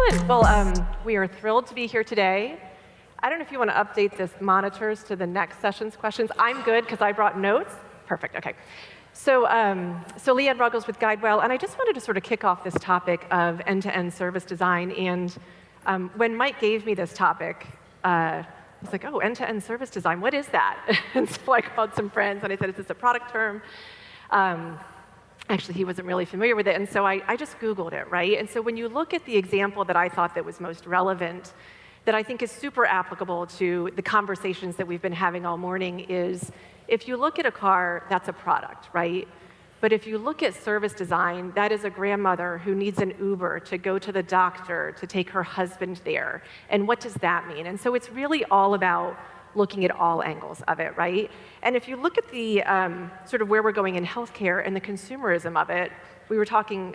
Excellent. Well, we are thrilled to be here today. I don't know if you want to update this monitors to the next session's questions. I'm good because I brought notes. Perfect, okay. So Leanne Ruggles with GuideWell, and I just wanted to sort of kick off this topic of end-to-end service design. And when Mike gave me this topic, I was like, oh, end-to-end service design, what is that? And so I called some friends and I said, is this a product term? Actually, he wasn't really familiar with it, and so I just Googled it, right? And so when you look at the example that I thought that was most relevant, that I think is super applicable to the conversations that we've been having all morning is, if you look at a car, that's a product, right? But if you look at service design, that is a grandmother who needs an Uber to go to the doctor to take her husband there. And what does that mean? And so it's really all about looking at all angles of it, right? And if you look at the sort of where we're going in healthcare and the consumerism of it, we were talking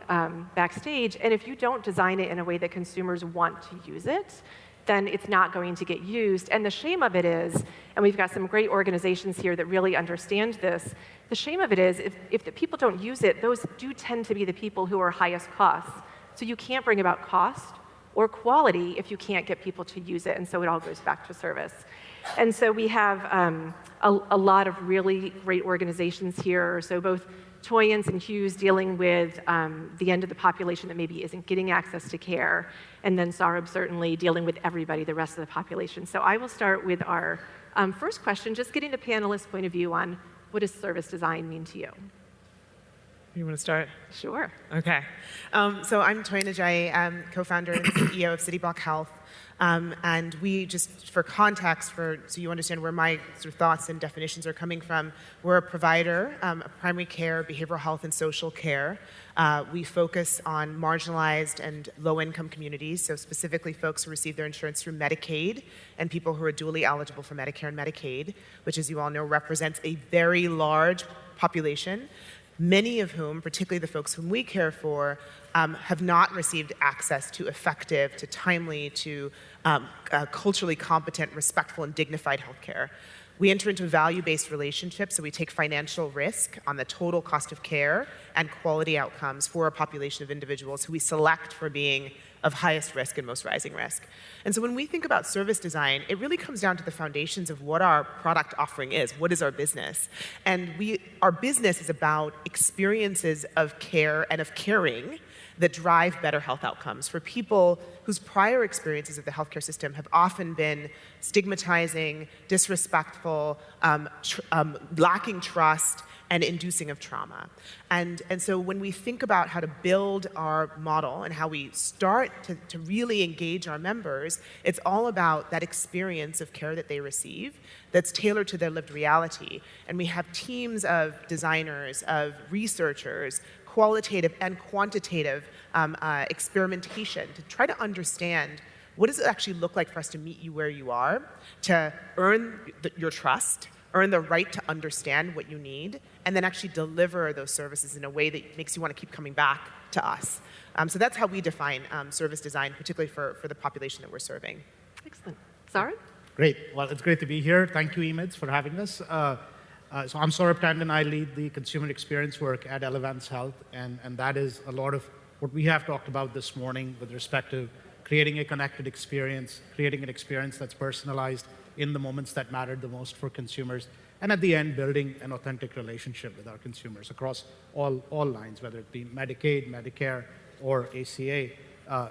backstage, and if you don't design it in a way that consumers want to use it, then it's not going to get used. And the shame of it is, and we've got some great organizations here that really understand this, the shame of it is, if the people don't use it, those do tend to be the people who are highest costs. So you can't bring about cost or quality if you can't get people to use it, and so it all goes back to service. And so we have a lot of really great organizations here. So both Toyans and Hughes dealing with the end of the population that maybe isn't getting access to care, and then Saurabh certainly dealing with everybody, the rest of the population. So I will start with our first question, just getting the panelists' point of view on what does service design mean to you? You want to start? Sure. Okay. So I'm Toyan Ajayi, I'm co-founder and CEO of CityBlock Health. And we, just for context, so you understand where my sort of thoughts and definitions are coming from, we're a provider of primary care, behavioral health, and social care. We focus on marginalized and low-income communities, so specifically folks who receive their insurance through Medicaid and people who are dually eligible for Medicare and Medicaid, which, as you all know, represents a very large population, many of whom, particularly the folks whom we care for, have not received access to effective, to timely, to culturally competent, respectful, and dignified healthcare. We enter into a value-based relationship, so we take financial risk on the total cost of care and quality outcomes for a population of individuals who we select for being of highest risk and most rising risk. And so when we think about service design, it really comes down to the foundations of what our product offering is. What is our business? And our business is about experiences of care and of caring that drive better health outcomes for people whose prior experiences of the healthcare system have often been stigmatizing, disrespectful, lacking trust, and inducing of trauma. And so when we think about how to build our model and how we start to really engage our members, it's all about that experience of care that they receive that's tailored to their lived reality. And we have teams of designers, of researchers, qualitative and quantitative experimentation to try to understand what does it actually look like for us to meet you where you are, to earn your trust, earn the right to understand what you need, and then actually deliver those services in a way that makes you want to keep coming back to us. So that's how we define service design, particularly for the population that we're serving. Excellent. Saurabh? Great. Well, it's great to be here. Thank you, Emids, for having us. So I'm Saurabh Tandon. I lead the consumer experience work at Elevance Health, and that is a lot of what we have talked about this morning with respect to creating a connected experience, creating an experience that's personalized in the moments that matter the most for consumers, and at the end, building an authentic relationship with our consumers across all lines, whether it be Medicaid, Medicare, or ACA,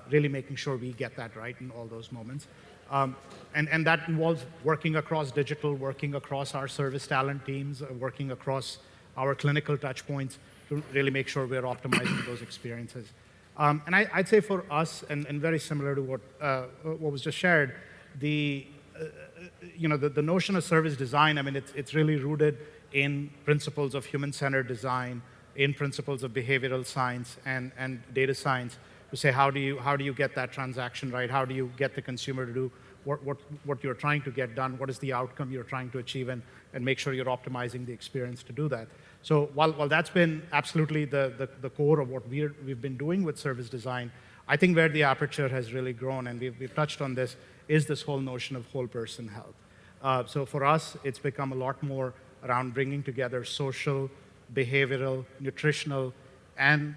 really making sure we get that right in all those moments. And that involves working across digital, working across our service talent teams, working across our clinical touch points to really make sure we're optimizing those experiences. And I'd say for us, and very similar to what was just shared, the notion of service design, I mean, it's really rooted in principles of human-centered design, in principles of behavioral science and data science, to say how do you get that transaction right? How do you get the consumer to do what you're trying to get done? What is the outcome you're trying to achieve, and make sure you're optimizing the experience to do that. So while that's been absolutely the core of what we've been doing with service design, I think where the aperture has really grown, and we've touched on this, is this whole notion of whole person health. So for us, it's become a lot more around bringing together social, behavioral, nutritional, and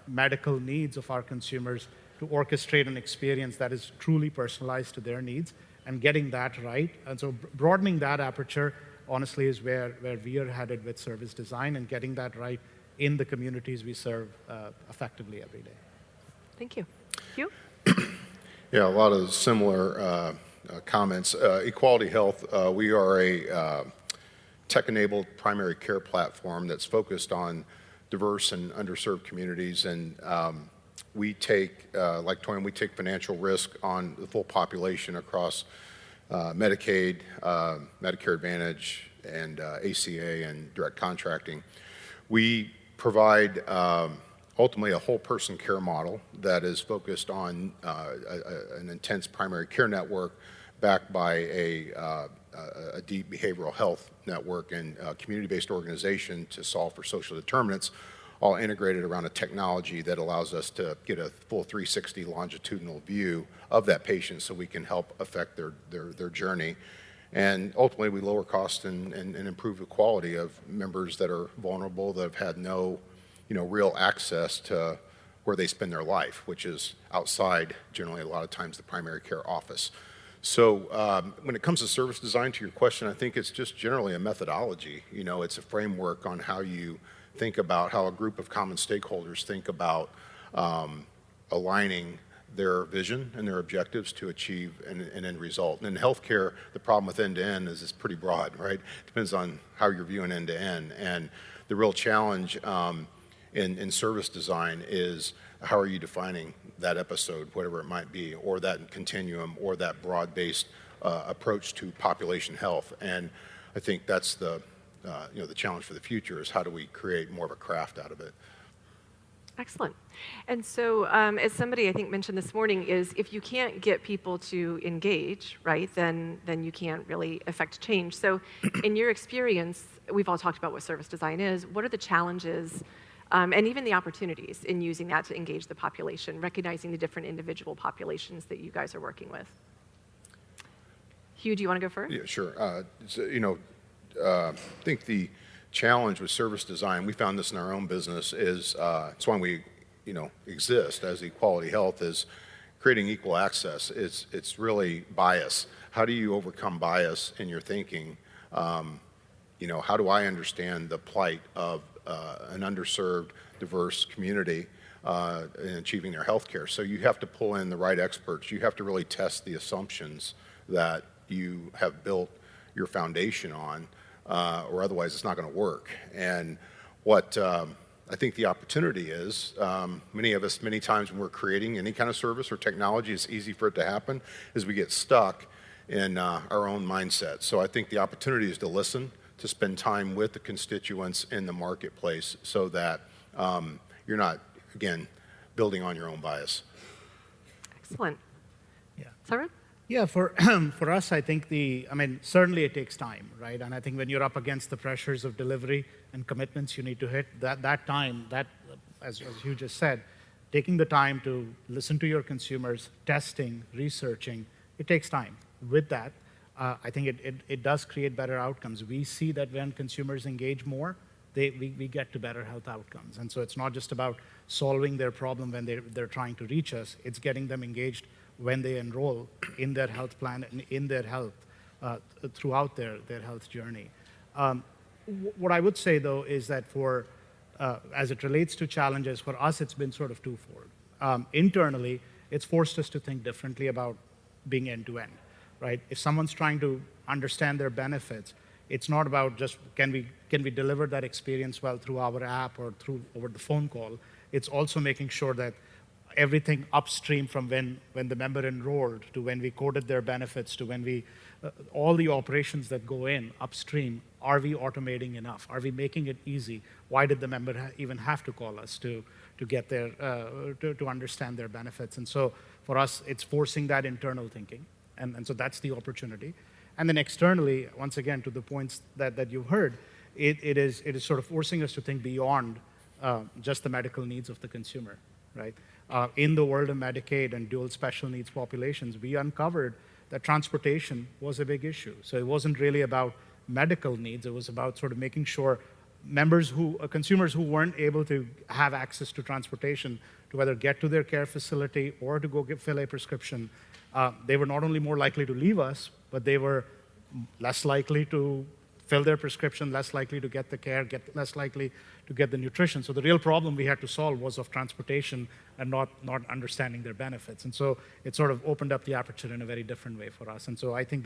medical needs of our consumers to orchestrate an experience that is truly personalized to their needs and getting that right. And so broadening that aperture, honestly, is where we are headed with service design and getting that right in the communities we serve effectively every day. Thank you. Hugh? Yeah, a lot of similar comments. Equality Health, we are a tech-enabled primary care platform that's focused on diverse and underserved communities, and we take, like Toyin, we take financial risk on the full population across Medicaid, Medicare Advantage, and ACA and direct contracting. We provide ultimately a whole person care model that is focused on an intense primary care network backed by a deep behavioral health network and community-based organization to solve for social determinants, all integrated around a technology that allows us to get a full 360 longitudinal view of that patient so we can help affect their journey. And ultimately, we lower costs and improve the quality of members that are vulnerable, that have had no real access to where they spend their life, which is outside, generally, a lot of times, the primary care office. So when it comes to service design, to your question, I think it's just generally a methodology. It's a framework on how you think about how a group of common stakeholders think about aligning their vision and their objectives to achieve an end result. And in healthcare, the problem with end-to-end is it's pretty broad, right? It depends on how you're viewing end-to-end. And the real challenge in service design is how are you defining that episode, whatever it might be, or that continuum, or that broad-based approach to population health. And I think that's the challenge for the future is how do we create more of a craft out of it. Excellent. And so, as somebody I think mentioned this morning, is if you can't get people to engage, right, then you can't really affect change. So, in your experience, we've all talked about what service design is. What are the challenges and even the opportunities in using that to engage the population, recognizing the different individual populations that you guys are working with? Hugh, do you want to go first? Yeah, sure. I think the challenge with service design, we found this in our own business, is it's why we exist as Equality Health, is creating equal access. It's really bias. How do you overcome bias in your thinking? How do I understand the plight of an underserved, diverse community in achieving their health care? So you have to pull in the right experts. You have to really test the assumptions that you have built your foundation on, or otherwise it's not going to work. And what I think the opportunity is, many times when we're creating any kind of service or technology, it's easy for it to happen, is we get stuck in our own mindset. So I think the opportunity is to listen, to spend time with the constituents in the marketplace so that you're not, again, building on your own bias. Excellent. Yeah. Sarah? Yeah, for us, I think certainly it takes time, right? And I think when you're up against the pressures of delivery and commitments you need to hit, that time, as you just said, taking the time to listen to your consumers, testing, researching, it takes time. With that, I think it does create better outcomes. We see that when consumers engage more, we get to better health outcomes. And so it's not just about solving their problem when they're trying to reach us, it's getting them engaged when they enroll in their health plan and in their health throughout their health journey. What I would say, though, is that as it relates to challenges, for us, it's been sort of twofold. Internally, it's forced us to think differently about being end-to-end, right? If someone's trying to understand their benefits, it's not about just can we deliver that experience well through our app or over the phone call. It's also making sure that everything upstream from when the member enrolled to when we coded their benefits to when we, all the operations that go in upstream, are we automating enough? Are we making it easy? Why did the member even have to call us to get their, to understand their benefits? And so for us, it's forcing that internal thinking. And so that's the opportunity. And then externally, once again, to the points that you've heard, it is sort of forcing us to think beyond just the medical needs of the consumer, right? In the world of Medicaid and dual special needs populations, we uncovered that transportation was a big issue. So it wasn't really about medical needs. It was about sort of making sure consumers who weren't able to have access to transportation to either get to their care facility or to go fill a prescription, they were not only more likely to leave us, but they were less likely to fill their prescription, less likely to get the care, less likely to get the nutrition. So the real problem we had to solve was of transportation and not understanding their benefits. And so it sort of opened up the aperture in a very different way for us. And so I think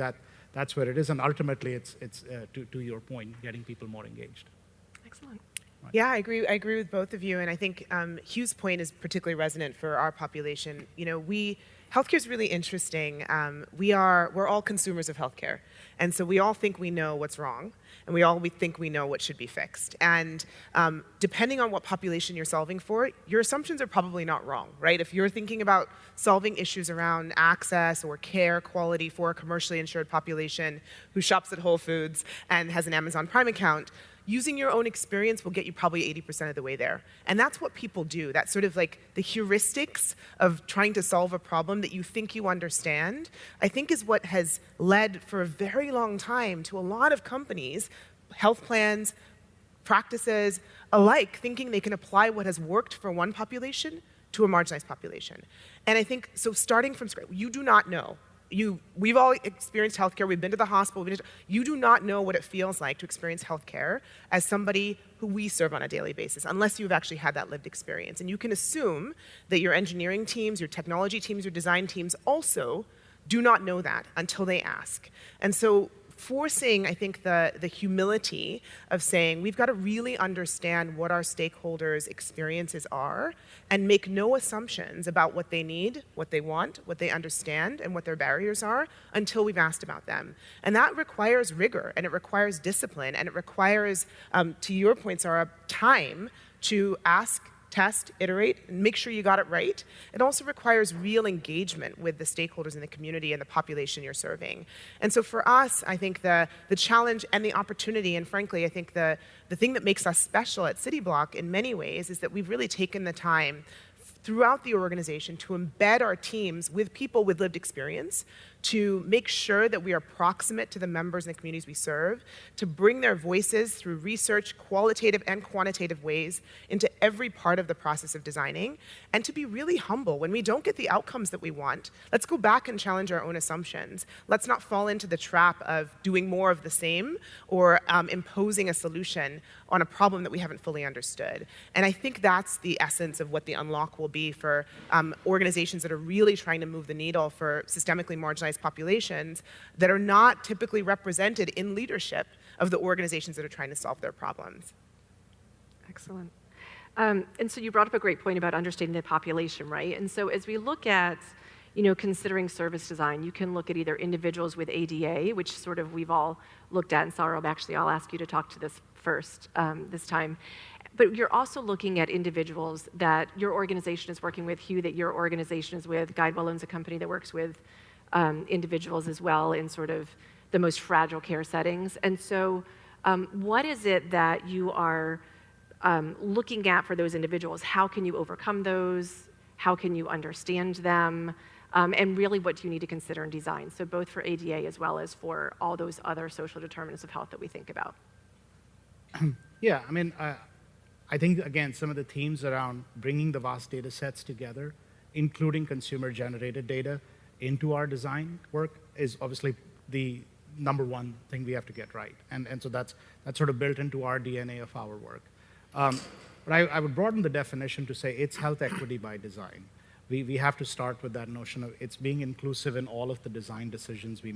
that's where it is. And ultimately, it's to your point, getting people more engaged. Excellent. Yeah, I agree with both of you, and I think Hugh's point is particularly resonant for our population. You know, healthcare is really interesting. We're all consumers of healthcare, and so we all think we know what's wrong, and we think we know what should be fixed. And depending on what population you're solving for, your assumptions are probably not wrong, right? If you're thinking about solving issues around access or care quality for a commercially insured population who shops at Whole Foods and has an Amazon Prime account, using your own experience will get you probably 80% of the way there. And that's what people do. That's sort of like the heuristics of trying to solve a problem that you think you understand, I think is what has led for a very long time to a lot of companies, health plans, practices alike, thinking they can apply what has worked for one population to a marginalized population. And I think, so starting from scratch, you do not know. We've all experienced healthcare. We've been to the hospital. You do not know what it feels like to experience healthcare as somebody who we serve on a daily basis, unless you've actually had that lived experience. And you can assume that your engineering teams, your technology teams, your design teams also do not know that until they ask. And so forcing, I think, the humility of saying we've got to really understand what our stakeholders' experiences are and make no assumptions about what they need, what they want, what they understand, and what their barriers are until we've asked about them. And that requires rigor, and it requires discipline, and it requires, to your point, Sarah, time to ask, test, iterate, and make sure you got it right. It also requires real engagement with the stakeholders in the community and the population you're serving. And so for us, I think the challenge and the opportunity, and frankly, I think the thing that makes us special at CityBlock in many ways is that we've really taken the time throughout the organization to embed our teams with people with lived experience, to make sure that we are proximate to the members and the communities we serve, to bring their voices through research, qualitative and quantitative ways, into every part of the process of designing, and to be really humble. When we don't get the outcomes that we want, let's go back and challenge our own assumptions. Let's not fall into the trap of doing more of the same or imposing a solution on a problem that we haven't fully understood. And I think that's the essence of what the unlock will be for organizations that are really trying to move the needle for systemically marginalized populations that are not typically represented in leadership of the organizations that are trying to solve their problems. Excellent. And so you brought up a great point about understanding the population, right? And so as we look at, considering service design, you can look at either individuals with ADA, which sort of we've all looked at, and Saurabh, actually, I'll ask you to talk to this first this time. But you're also looking at individuals that your organization is working with, Hugh, that your organization is with. GuideWell owns a company that works with individuals as well in sort of the most fragile care settings. And so what is it that you are looking at for those individuals? How can you overcome those? How can you understand them? And really, what do you need to consider in design? So both for ADA as well as for all those other social determinants of health that we think about. Yeah, I mean, I think, again, some of the themes around bringing the vast data sets together, including consumer-generated data, into our design work is obviously the number one thing we have to get right. And so that's sort of built into our DNA of our work. But I would broaden the definition to say it's health equity by design. We have to start with that notion of it's being inclusive in all of the design decisions we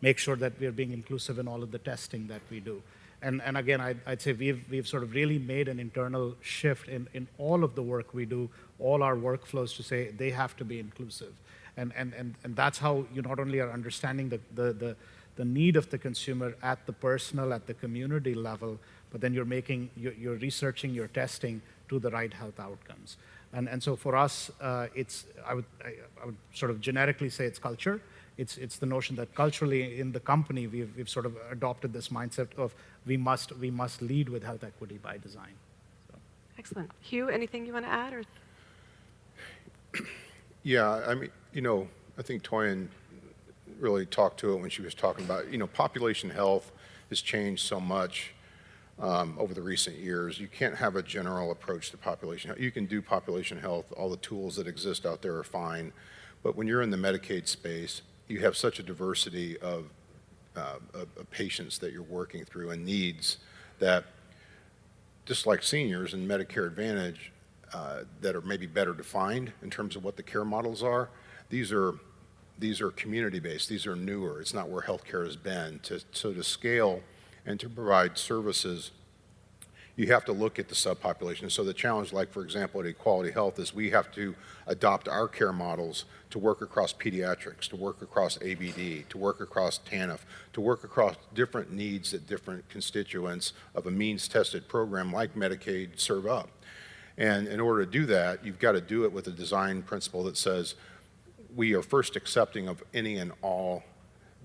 make sure that we're being inclusive in all of the testing that we do. And again, I'd say we've sort of really made an internal shift in all of the work we do, all our workflows to say they have to be inclusive. And that's how you not only are understanding the need of the consumer at the personal, at the community level, but then you're researching, you're testing to the right health outcomes. And so for us, I would sort of generically say it's culture. It's the notion that culturally in the company we've sort of adopted this mindset of we must lead with health equity by design. So. Excellent. Hugh, anything you want to add? Or? Yeah, I mean, I think Toyin really talked to it when she was talking about, population health has changed so much. over the recent years. You can't have a general approach to population health. You can do population health. All the tools that exist out there are fine. But when you're in the Medicaid space, you have such a diversity of patients that you're working through and needs that, just like seniors in Medicare Advantage, that are maybe better defined in terms of what the care models are, these are community-based. These are newer. It's not where healthcare has been. So to scale and to provide services, you have to look at the subpopulation. So the challenge, like for example at Equality Health, is we have to adopt our care models to work across pediatrics, to work across ABD, to work across TANF, to work across different needs that different constituents of a means-tested program like Medicaid serve up. And in order to do that, you've got to do it with a design principle that says we are first accepting of any and all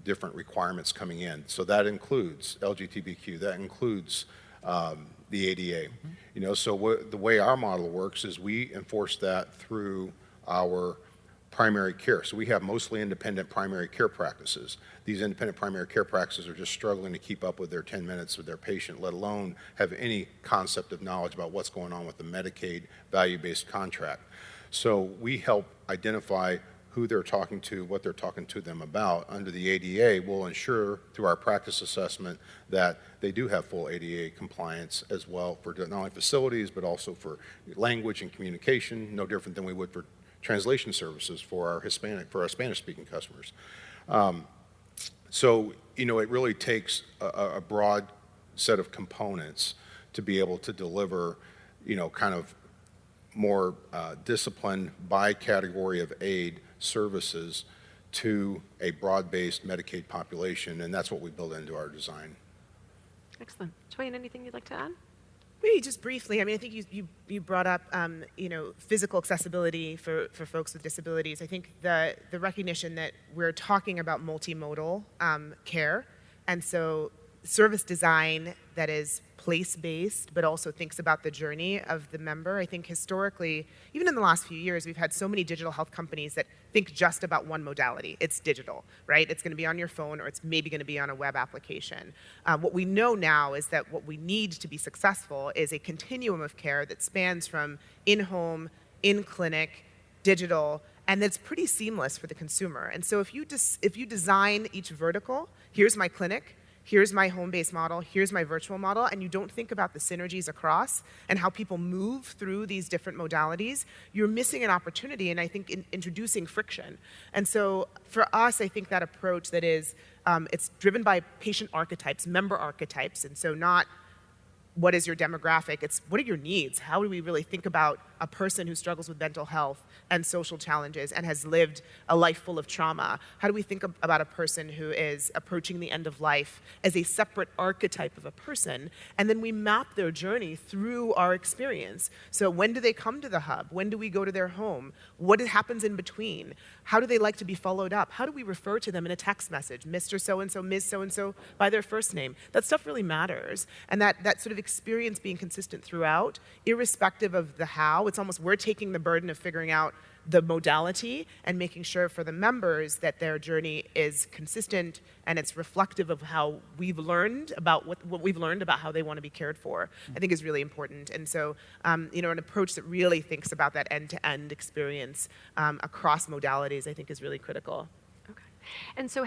different requirements coming in. So that includes LGBTQ, that includes the ADA. You know, so the way our model works is we enforce that through our primary care. So we have mostly independent primary care practices. These independent primary care practices are just struggling to keep up with their 10 minutes with their patient, let alone have any concept of knowledge about what's going on with the Medicaid value-based contract. So we help identify who they're talking to, what they're talking to them about. Under the ADA, we'll ensure through our practice assessment that they do have full ADA compliance as well for not only facilities, but also for language and communication, no different than we would for translation services for our Spanish-speaking customers. So, you know, it really takes a broad set of components to be able to deliver, you know, kind of more disciplined by category of aid services to a broad-based Medicaid population, and that's what we build into our design. Excellent. Joanne, anything you'd like to add? Maybe just briefly, I mean, I think you brought up, you know, physical accessibility for folks with disabilities. I think the recognition that we're talking about multimodal care, and so service design that is place-based, but also thinks about the journey of the member. I think historically, even in the last few years, we've had so many digital health companies that think just about one modality. It's digital, right? It's going to be on your phone, or it's maybe going to be on a web application. What we know now is that what we need to be successful is a continuum of care that spans from in-home, in-clinic, digital, and that's pretty seamless for the consumer. And so if you design each vertical, here's my clinic, here's my home-based model, here's my virtual model, and you don't think about the synergies across and how people move through these different modalities, you're missing an opportunity, and I think introducing friction. And so for us, I think that approach that is, it's driven by patient archetypes, member archetypes, and so not what is your demographic, it's what are your needs? How do we really think about a person who struggles with mental health and social challenges and has lived a life full of trauma? How do we think about a person who is approaching the end of life as a separate archetype of a person? And then we map their journey through our experience. So when do they come to the hub? When do we go to their home? What happens in between? How do they like to be followed up? How do we refer to them in a text message? Mr. So-and-so, Ms. So-and-so, by their first name. That stuff really matters. And that sort of experience being consistent throughout, irrespective of the how, it's almost we're taking the burden of figuring out the modality and making sure for the members that their journey is consistent and it's reflective of how we've learned about what we've learned about how they want to be cared for, I think is really important. And so, you know, an approach that really thinks about that end-to-end experience across modalities, I think is really critical. Okay. And so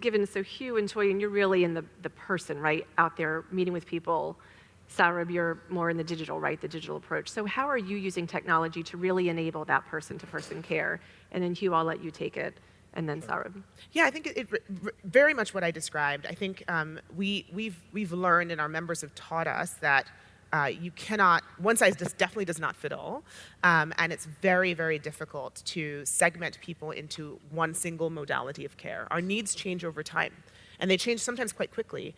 given, so Hugh and Toyin, you're really in the person, right, out there meeting with people. Saurabh, you're more in the digital, right, the digital approach. So how are you using technology to really enable that person-to-person care? And then Hugh, I'll let you take it, and then Saurabh. Yeah, I think it very much what I described. I think we've learned, and our members have taught us that you cannot, one size definitely does not fit all, and it's very, very difficult to segment people into one single modality of care. Our needs change over time. And they change sometimes quite quickly.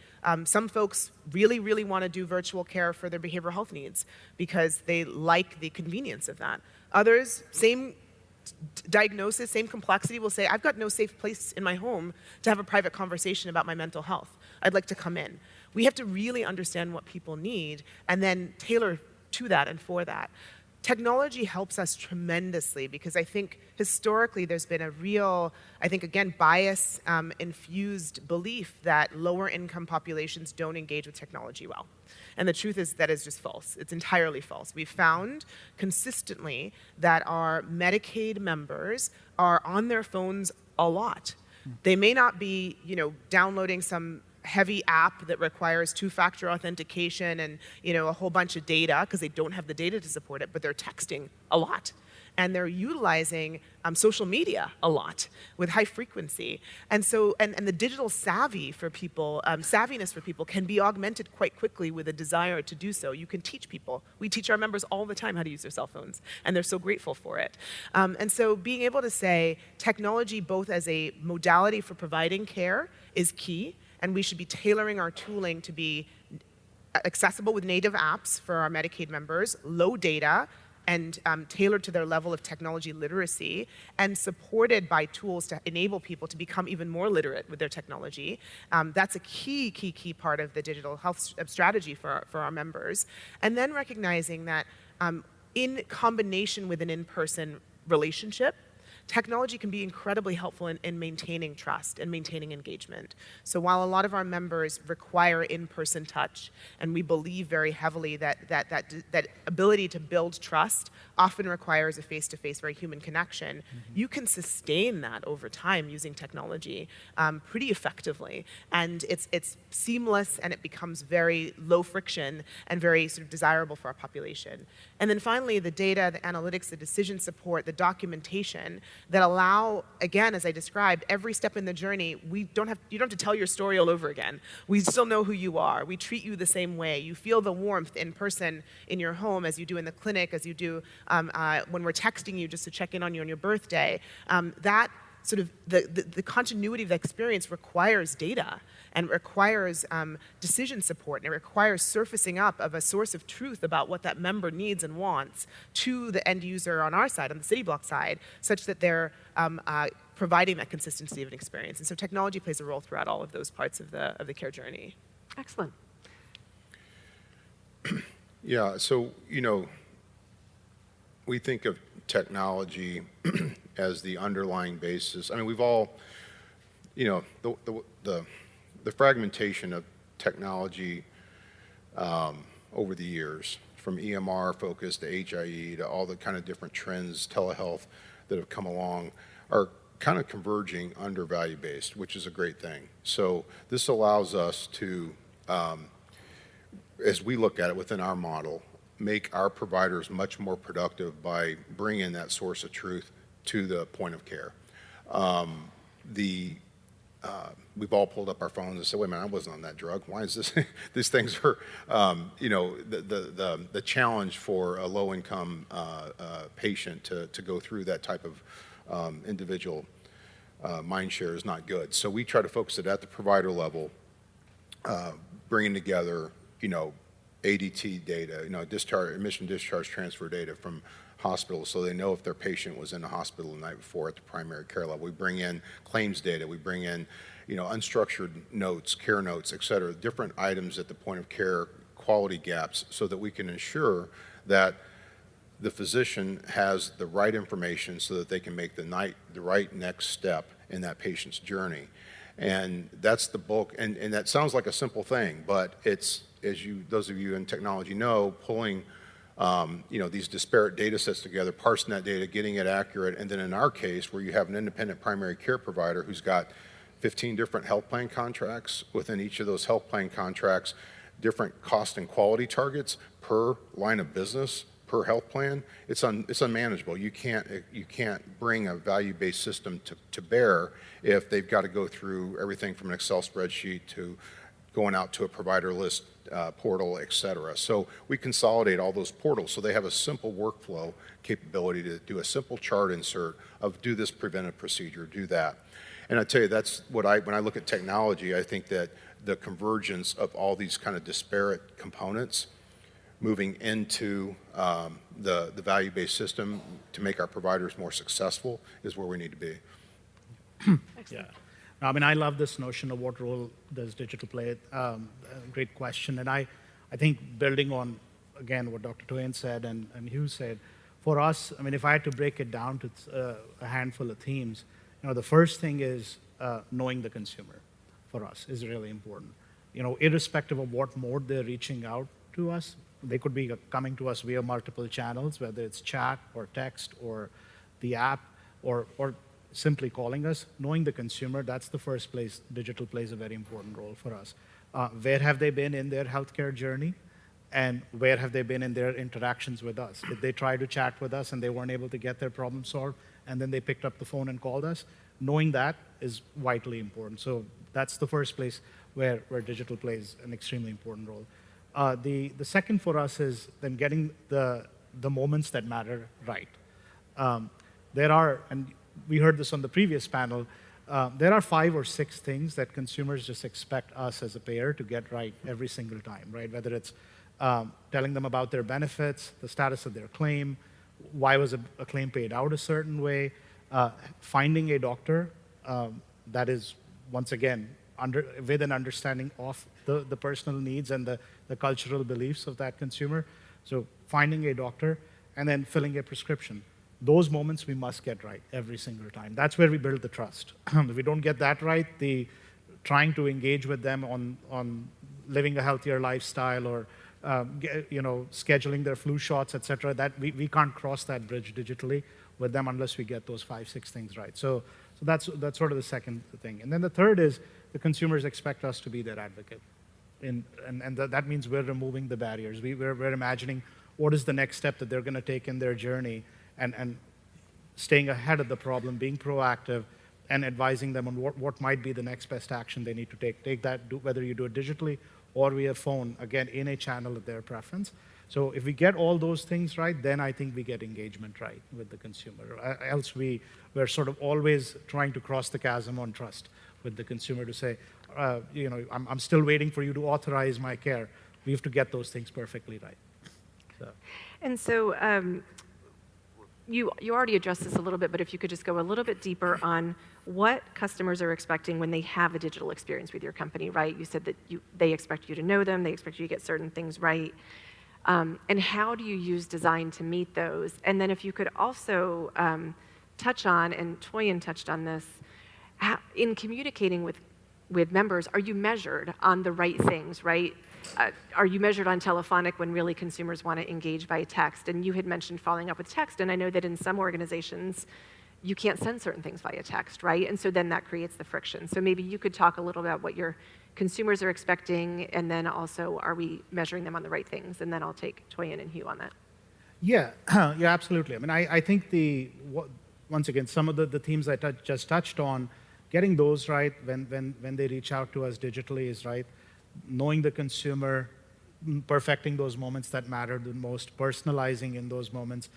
Some folks really, really want to do virtual care for their behavioral health needs because they like the convenience of that. Others, same diagnosis, same complexity, will say, I've got no safe place in my home to have a private conversation about my mental health. I'd like to come in. We have to really understand what people need and then tailor to that and for that. technology helps us tremendously because I think historically there's been a real, I think again, bias infused belief that lower income populations don't engage with technology well. And the truth is that is just false. It's entirely false. We've found consistently that our Medicaid members are on their phones a lot. They may not be, downloading some heavy app that requires two-factor authentication and a whole bunch of data because they don't have the data to support it, but they're texting a lot. And they're utilizing social media a lot with high frequency. And so, and the digital savviness for people can be augmented quite quickly with a desire to do so. You can teach people. We teach our members all the time how to use their cell phones, and they're so grateful for it. And so being able to say technology both as a modality for providing care is key, and we should be tailoring our tooling to be accessible with native apps for our Medicaid members, low data, and tailored to their level of technology literacy, and supported by tools to enable people to become even more literate with their technology. That's a key part of the digital health strategy for our members. And then recognizing that in combination with an in-person relationship, technology can be incredibly helpful in maintaining trust and maintaining engagement. So while a lot of our members require in-person touch, and we believe very heavily that ability to build trust often requires a face-to-face, very human connection, you can sustain that over time using technology pretty effectively. And it's seamless, and it becomes very low friction and very sort of desirable for our population. And then finally, the data, the analytics, the decision support, the documentation that allow, again, as I described, every step in the journey, you don't have to tell your story all over again. We still know who you are. We treat you the same way. You feel the warmth in person in your home as you do in the clinic, as you do when we're texting you just to check in on you on your birthday. That sort of the continuity of the experience requires data and requires decision support, and it requires surfacing up of a source of truth about what that member needs and wants to the end user on our side, on the City Block side, such that they're providing that consistency of an experience. And so technology plays a role throughout all of those parts of the care journey. Excellent. Yeah, so, we think of technology as the underlying basis. I mean, we've all, the fragmentation of technology over the years, from EMR focus to HIE to all the kind of different trends, telehealth that have come along, are kind of converging under value-based, which is a great thing. So this allows us to, as we look at it within our model, make our providers much more productive by bringing that source of truth to the point of care. We've all pulled up our phones and said, wait a minute, I wasn't on that drug. Why is this? These things are, the challenge for a low-income patient to go through that type of individual mind share is not good. So we try to focus it at the provider level, bringing together, ADT data, admission discharge transfer data from hospitals, so they know if their patient was in the hospital the night before at the primary care level. We bring in claims data, we bring in, unstructured notes, care notes, et cetera, different items at the point of care, quality gaps, so that we can ensure that the physician has the right information so that they can make the right next step in that patient's journey. And that's the bulk, and that sounds like a simple thing, but it's, as those of you in technology know, pulling these disparate data sets together, parsing that data, getting it accurate, and then in our case, where you have an independent primary care provider who's got 15 different health plan contracts, within each of those health plan contracts, different cost and quality targets per line of business, per health plan, it's unmanageable. You can't bring a value-based system to bear if they've got to go through everything from an Excel spreadsheet to going out to a provider list portal, et cetera. So we consolidate all those portals so they have a simple workflow capability to do a simple chart insert of do this preventive procedure, do that. And I tell you, that's what when I look at technology, I think that the convergence of all these kind of disparate components moving into the value-based system to make our providers more successful is where we need to be. Yeah. I mean, I love this notion of what role does digital play. Great question. And I think building on, again, what Dr. Twain said and Hugh said, for us, I mean, if I had to break it down to a handful of themes, the first thing is knowing the consumer for us is really important. Irrespective of what mode they're reaching out to us, they could be coming to us via multiple channels, whether it's chat or text or the app or simply calling us. Knowing the consumer, that's the first place. Digital plays a very important role for us. Where have they been in their healthcare journey? And where have they been in their interactions with us? Did they try to chat with us and they weren't able to get their problem solved, and then they picked up the phone and called us? Knowing that is vitally important. So that's the first place where digital plays an extremely important role. The second for us is then getting the moments that matter right. There are, and we heard this on the previous panel, there are 5 or 6 things that consumers just expect us as a payer to get right every single time, right? Whether it's telling them about their benefits, the status of their claim, why was a claim paid out a certain way, finding a doctor that is, once again, with an understanding of the personal needs and the cultural beliefs of that consumer. So finding a doctor and then filling a prescription. Those moments we must get right every single time. That's where we build the trust. If we don't get that right, the trying to engage with them on living a healthier lifestyle or scheduling their flu shots, et cetera, that we can't cross that bridge digitally with them unless we get those 5, 6 things right. So that's sort of the second thing. And then the third is the consumers expect us to be their advocate. And that means we're removing the barriers. We're imagining what is the next step that they're going to take in their journey and staying ahead of the problem, being proactive, and advising them on what might be the next best action they need to take. Take that, whether you do it digitally or via phone, again, in a channel of their preference. So if we get all those things right, then I think we get engagement right with the consumer. Else we're sort of always trying to cross the chasm on trust with the consumer to say, I'm still waiting for you to authorize my care. We have to get those things perfectly right. So. And so you already addressed this a little bit, but if you could just go a little bit deeper on what customers are expecting when they have a digital experience with your company, right? You said that they expect you to know them, they expect you to get certain things right. And how do you use design to meet those? And then if you could also touch on, and Toyin touched on this, in communicating with members, are you measured on the right things, right? Are you measured on telephonic when really consumers want to engage by text? And you had mentioned following up with text, and I know that in some organizations, you can't send certain things via text, right? And so then that creates the friction. So maybe you could talk a little about what your consumers are expecting, and then also, are we measuring them on the right things? And then I'll take Toyin and Hugh on that. Yeah, yeah, absolutely. I mean, I think once again, some of the themes I just touched on, getting those right when they reach out to us digitally is right. Knowing the consumer, perfecting those moments that matter the most, personalizing in those moments,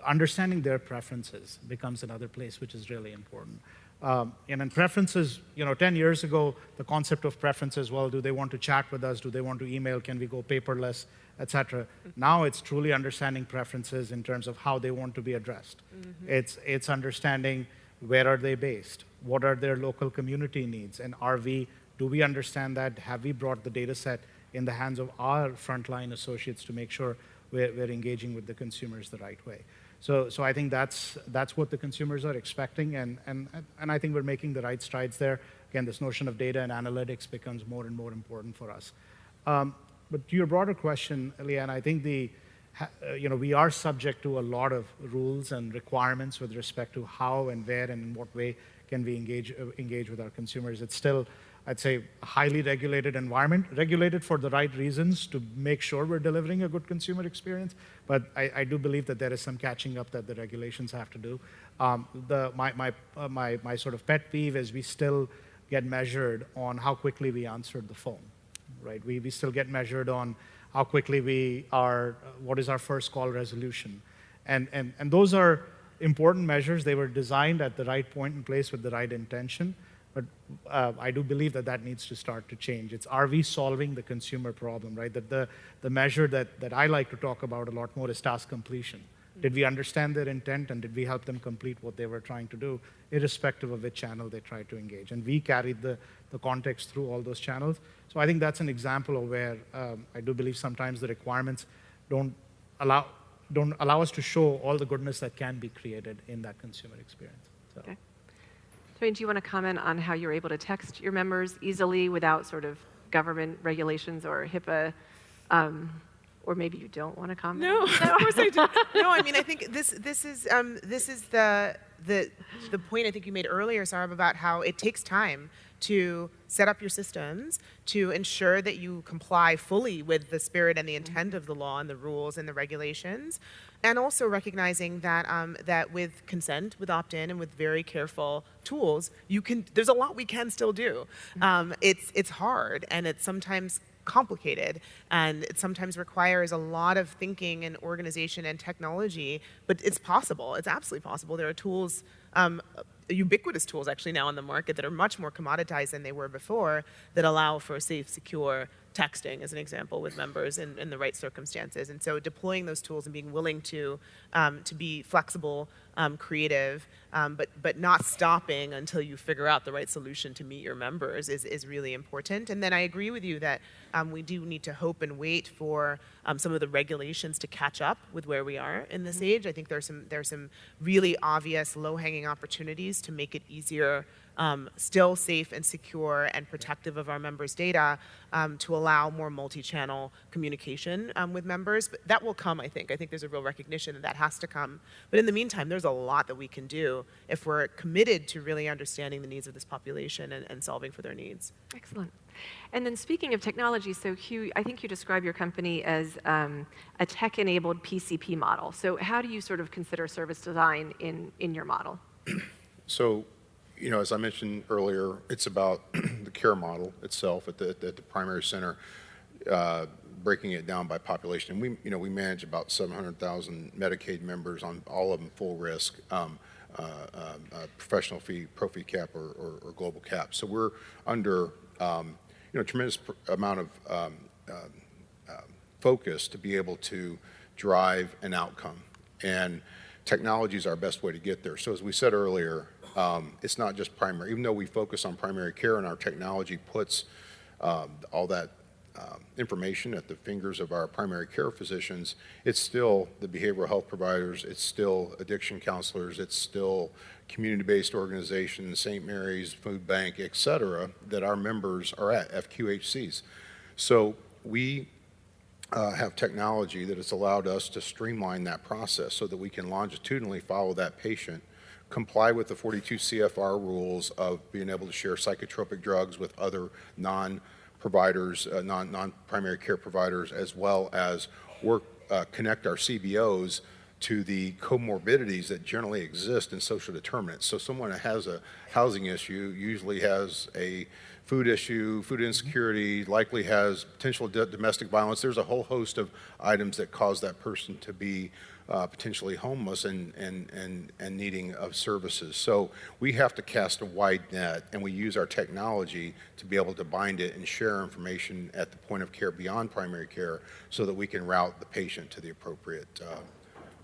understanding their preferences becomes another place which is really important. And in preferences, 10 years ago, the concept of preferences, well, do they want to chat with us? Do they want to email? Can we go paperless, et cetera? Now it's truly understanding preferences in terms of how they want to be addressed. Mm-hmm. It's understanding where are they based? What are their local community needs? And do we understand that? Have we brought the data set in the hands of our frontline associates to make sure we're engaging with the consumers the right way? So I think that's what the consumers are expecting, and I think we're making the right strides there. Again, this notion of data and analytics becomes more and more important for us. But to your broader question, Leanne, I think we are subject to a lot of rules and requirements with respect to how and where and in what way can we engage with our consumers. It's still, I'd say, a highly regulated environment, regulated for the right reasons to make sure we're delivering a good consumer experience. But I do believe that there is some catching up that the regulations have to do. My sort of pet peeve is we still get measured on how quickly we answered the phone, right? We still get measured on how quickly what is our first call resolution. And those are important measures. They were designed at the right point and place with the right intention. But I do believe that needs to start to change. Are we solving the consumer problem, right? That the measure that I like to talk about a lot more is task completion. Did we understand their intent, and did we help them complete what they were trying to do, irrespective of which channel they tried to engage? And we carried the context through all those channels. So I think that's an example of where I do believe sometimes the requirements don't don't allow us to show all the goodness that can be created in that consumer experience. So. Okay. Twain, do you want to comment on how you're able to text your members easily without sort of government regulations or HIPAA? Or maybe you don't want to comment? No, of course I do. No, I mean, I think this is the point I think you made earlier, Sarab, about how it takes time to set up your systems to ensure that you comply fully with the spirit and the intent of the law and the rules and the regulations, and also recognizing that that with consent, with opt-in, and with very careful tools, there's a lot we can still do. It's hard, and it's sometimes complicated, and it sometimes requires a lot of thinking and organization and technology, but it's possible. It's absolutely possible. There are tools, ubiquitous tools actually now on the market that are much more commoditized than they were before, that allow for safe, secure texting, as an example, with members in the right circumstances. And so deploying those tools and being willing to be flexible, creative, but not stopping until you figure out the right solution to meet your members is really important. And then I agree with you that we do need to hope and wait for some of the regulations to catch up with where we are in this age. I think there's some really obvious low-hanging opportunities to make it easier, still safe and secure and protective of our members' data, to allow more multi-channel communication with members. But that will come, I think. I think there's a real recognition that has to come. But in the meantime, there's a lot that we can do if we're committed to really understanding the needs of this population and solving for their needs. Excellent. And then speaking of technology, so Hugh, I think you describe your company as a tech-enabled PCP model. So how do you sort of consider service design in your model? So, as I mentioned earlier, it's about the care model itself at the primary center, breaking it down by population. And we manage about 700,000 Medicaid members, on all of them full risk, professional fee, pro fee cap, or global cap. So we're under tremendous amount of focus to be able to drive an outcome. And technology is our best way to get there. So as we said earlier, it's not just primary. Even though we focus on primary care and our technology puts all that information at the fingers of our primary care physicians, it's still the behavioral health providers, it's still addiction counselors, it's still community-based organizations, St. Mary's, Food Bank, et cetera, that our members are at, FQHCs. So we have technology that has allowed us to streamline that process so that we can longitudinally follow that patient, comply with the 42 CFR rules of being able to share psychotropic drugs with other non-providers, non-primary care providers, as well as connect our CBOs to the comorbidities that generally exist in social determinants. So someone that has a housing issue usually has a food issue, food insecurity, likely has potential domestic violence. There's a whole host of items that cause that person to be potentially homeless and needing of services. So we have to cast a wide net, and we use our technology to be able to bind it and share information at the point of care beyond primary care so that we can route the patient to the appropriate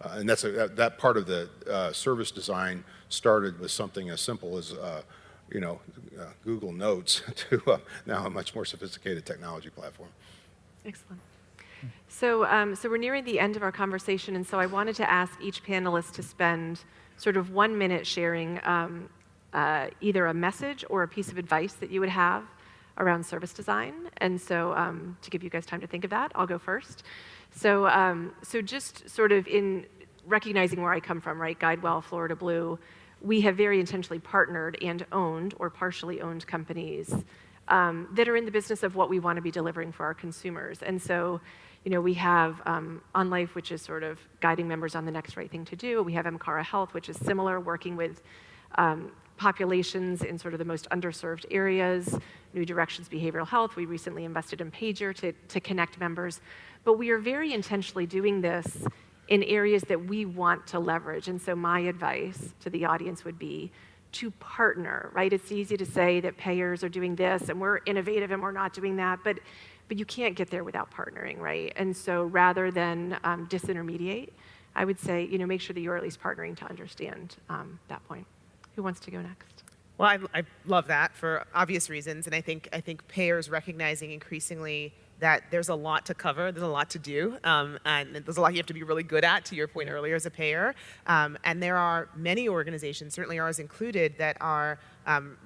and that part of the service design started with something as simple as Google Notes to now a much more sophisticated technology platform. Excellent. So, so we're nearing the end of our conversation, and so I wanted to ask each panelist to spend sort of 1 minute sharing either a message or a piece of advice that you would have around service design. And so to give you guys time to think of that, I'll go first. So, so just sort of in recognizing where I come from, right, GuideWell, Florida Blue, we have very intentionally partnered and owned or partially owned companies that are in the business of what we want to be delivering for our consumers. And so, we have On Life, which is sort of guiding members on the next right thing to do. We have MCARA Health, which is similar, working with populations in sort of the most underserved areas. New Directions Behavioral Health, we recently invested in Pager to connect members. But we are very intentionally doing this in areas that we want to leverage. And so my advice to the audience would be to partner, right? It's easy to say that payers are doing this and we're innovative and we're not doing that, but you can't get there without partnering, right? And so rather than disintermediate, I would say, make sure that you're at least partnering to understand that point. Who wants to go next? Well, I love that for obvious reasons, and I think payers recognizing increasingly that there's a lot to cover, there's a lot to do, and there's a lot you have to be really good at, to your point earlier, as a payer. And there are many organizations, certainly ours included, that are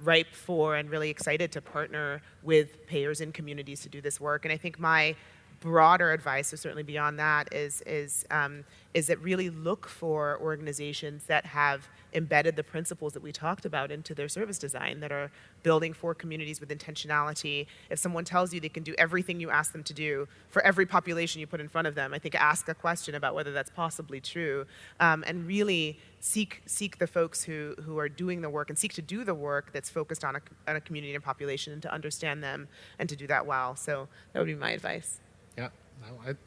ripe for and really excited to partner with payers and communities to do this work. And I think my broader advice, so certainly beyond that, is that really look for organizations that have embedded the principles that we talked about into their service design, that are building for communities with intentionality. If someone tells you they can do everything you ask them to do for every population you put in front of them, I think ask a question about whether that's possibly true, and really seek the folks who are doing the work, and seek to do the work that's focused on a community and population, and to understand them and to do that well. So that would be my advice. Yeah,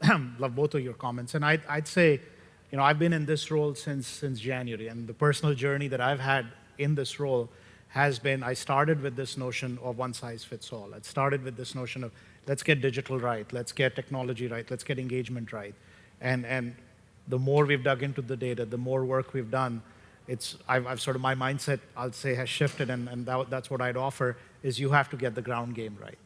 I love both of your comments. And I'd say, I've been in this role since January, and the personal journey that I've had in this role has been, I started with this notion of one size fits all. It started with this notion of, let's get digital right, let's get technology right, let's get engagement right. And the more we've dug into the data, the more work we've done, I've sort of, my mindset, I'll say, has shifted, and that's what I'd offer, is you have to get the ground game right.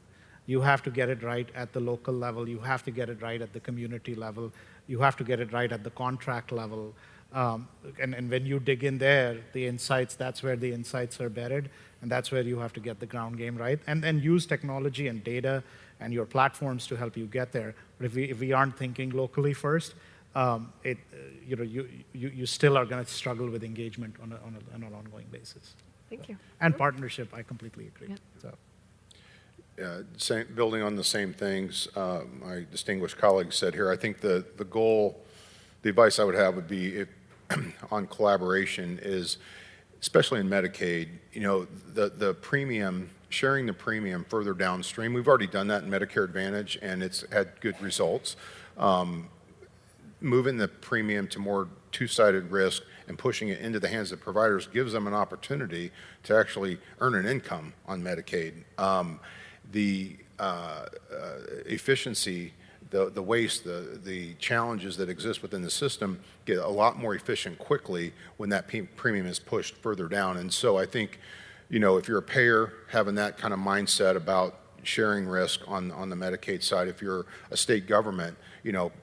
You have to get it right at the local level. You have to get it right at the community level. You have to get it right at the contract level. And when you dig in there, the insights, that's where the insights are buried, and that's where you have to get the ground game right. And then use technology and data and your platforms to help you get there. But if we aren't thinking locally first, you still are going to struggle with engagement on an ongoing basis. Thank you. And partnership, I completely agree. Yeah. So. Building on the same things my distinguished colleague said here, I think the goal, the advice I would have would be on collaboration is, especially in Medicaid, the premium, sharing the premium further downstream. We've already done that in Medicare Advantage, and it's had good results. Moving the premium to more two-sided risk and pushing it into the hands of providers gives them an opportunity to actually earn an income on Medicaid. The efficiency, the waste, the challenges that exist within the system get a lot more efficient quickly when that premium is pushed further down. And so I think, if you're a payer, having that kind of mindset about sharing risk on the Medicaid side, if you're a state government,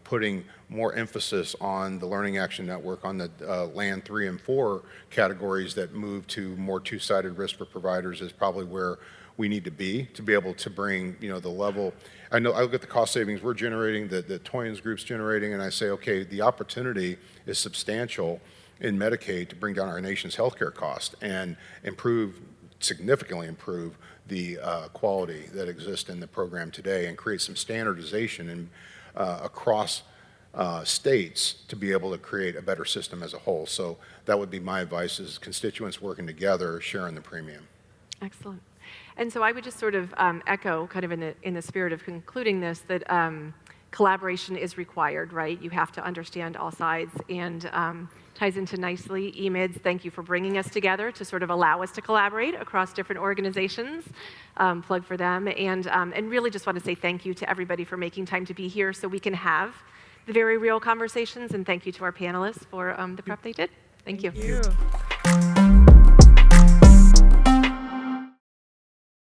putting more emphasis on the Learning Action Network, on the LAN 3 and 4 categories that move to more two-sided risk for providers is probably where we need to be able to bring, the level. I look at the cost savings we're generating, the Toyens Group's generating, and I say, okay, the opportunity is substantial in Medicaid to bring down our nation's healthcare cost and significantly improve the quality that exists in the program today, and create some standardization across states to be able to create a better system as a whole. So that would be my advice, is constituents working together, sharing the premium. Excellent. And so I would just sort of echo, kind of in the spirit of concluding this, that collaboration is required, right? You have to understand all sides, and ties into nicely. Emids, thank you for bringing us together to sort of allow us to collaborate across different organizations. Plug for them, and really just want to say thank you to everybody for making time to be here so we can have the very real conversations, and thank you to our panelists for the prep they did. Thank you. Thank you.